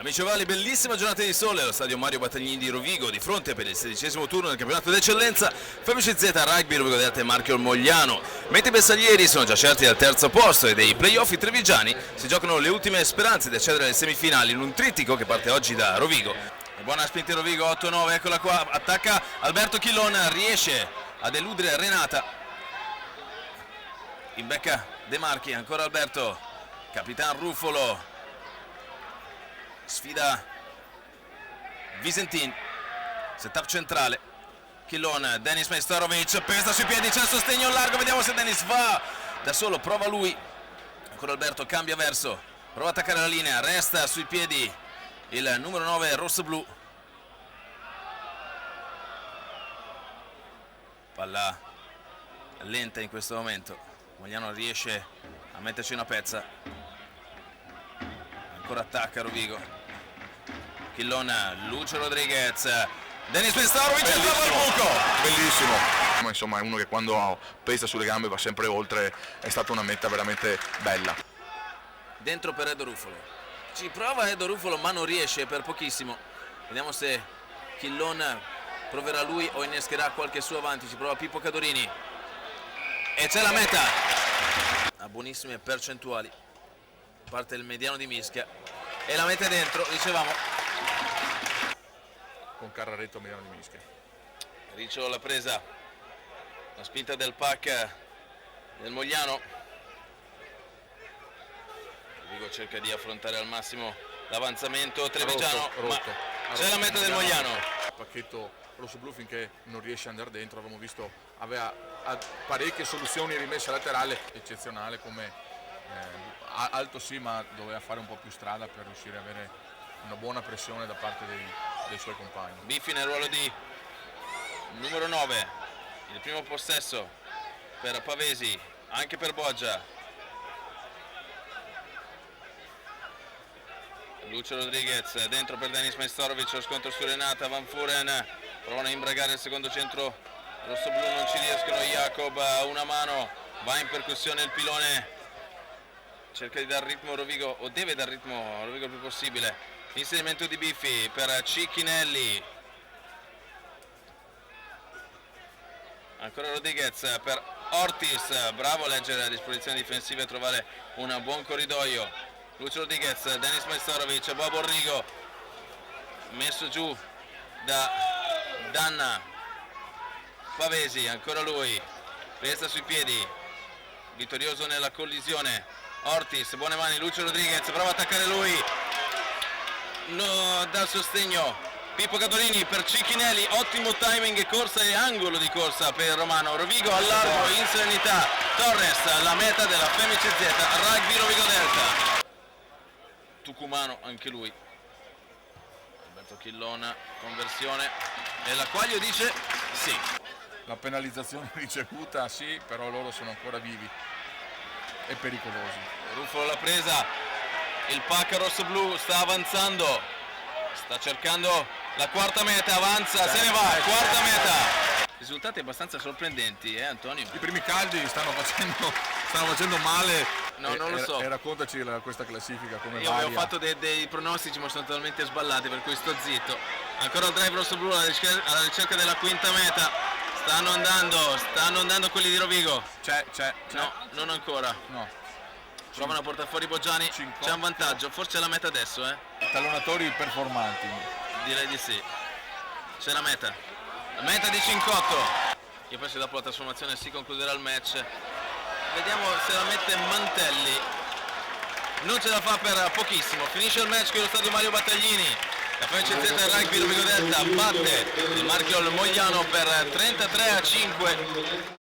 Amici ovali, bellissima giornata di sole allo stadio Mario Battaglini di Rovigo, di fronte per il 16° turno del campionato d'eccellenza FMCZ Rugby Rovigo Delta e Marchio Mogliano. Mentre i bersaglieri sono già certi al terzo posto e dei playoff i trevigiani si giocano le ultime speranze di accedere alle semifinali in un trittico che parte oggi da Rovigo. Buona spinta in Rovigo, 8-9, eccola qua, attacca Alberto Chillon, riesce ad eludere Renata. In becca De Marchi, ancora Alberto, Capitan Ruffolo. Sfida Visentin, setup centrale, Chillon, Denis Majstorovic, pesta sui piedi, c'è il sostegno largo, vediamo se Denis va da solo, prova lui, ancora Alberto, cambia verso, prova ad attaccare la linea, resta sui piedi il numero 9 rosso-blu, palla lenta in questo momento, Mogliano riesce a metterci una pezza, ancora attacca Rovigo, Chillon, Lucio Rodriguez, Denis Majstorovic e trova il buco! Bellissimo, ma insomma è uno che quando pesa sulle gambe va sempre oltre, è stata una meta veramente bella. Dentro per Edo Ruffolo, ci prova Edo Ruffolo ma non riesce per pochissimo, vediamo se Chillon proverà lui o innescherà qualche suo avanti, ci prova Pippo Cadorini e c'è la meta a buonissime percentuali, parte il mediano di Mischia e la mette dentro, dicevamo. Con Carraretto a mediano di Mischia. Ricciolo la presa, la spinta del pack del Mogliano. Rovigo cerca di affrontare al massimo l'avanzamento trevigiano, rotto. C'è la meta del Mogliano. Pacchetto rosso-blu finché non riesce ad andare dentro, abbiamo visto aveva parecchie soluzioni rimesse laterale, eccezionale come alto sì, ma doveva fare un po' più strada per riuscire ad avere una buona pressione da parte dei suoi compagni. Biffi nel ruolo di numero 9, il primo possesso per Pavesi, anche per Boggia. Lucio Rodriguez dentro per Denis Majstorovic, lo scontro su Renata, Van Furen provano a imbragare il secondo centro rosso-blu, non ci riescono, Jacob una mano, va in percussione il pilone, cerca di dar ritmo a Rovigo, o deve dar ritmo a Rovigo il più possibile. L'inserimento di Biffi per Cicchinelli, ancora Rodriguez per Ortiz, bravo a leggere la disposizione difensiva e trovare un buon corridoio. Lucio Rodriguez, Denis Majstorovic, Bobo Orrigo, messo giù da Danna, Pavesi, ancora lui, resta sui piedi, vittorioso nella collisione, Ortiz, buone mani, Lucio Rodriguez, prova ad attaccare lui, no, dal sostegno Pippo Cadorini per Cicchinelli, ottimo timing e corsa e angolo di corsa per Romano. Rovigo al largo in serenità, Torres la meta della FMCZ Rugby Rovigo Delta. Tucumano anche lui, Alberto Chillon, conversione e l'Acquaglio dice sì. La penalizzazione ricevuta sì, però loro sono ancora vivi e pericolosi. Ruffolo la presa, il pack rosso-blu sta avanzando, sta cercando la quarta meta, avanza, se ne va, quarta meta. Risultati abbastanza sorprendenti, Antonio? I primi caldi stanno facendo male. No, non lo so. E raccontaci questa classifica come Io varia. avevo fatto dei pronostici ma sono totalmente sballati, per cui sto zitto. Ancora il drive rosso-blu alla ricerca della quinta meta. Stanno andando quelli di Rovigo. C'è. No, non ancora. No. Provano a portare fuori Boggiani, c'è un vantaggio, forse è la meta adesso, Tallonatori performanti. Direi di sì. C'è la meta di 5-8. Io penso che dopo la trasformazione si concluderà il match. Vediamo se la mette Mantelli. Non ce la fa per pochissimo. Finisce il match con lo stadio Mario Battaglini. La FMCZ Rugby Rovigo Delta batte il Marchio Mogliano per 33-5.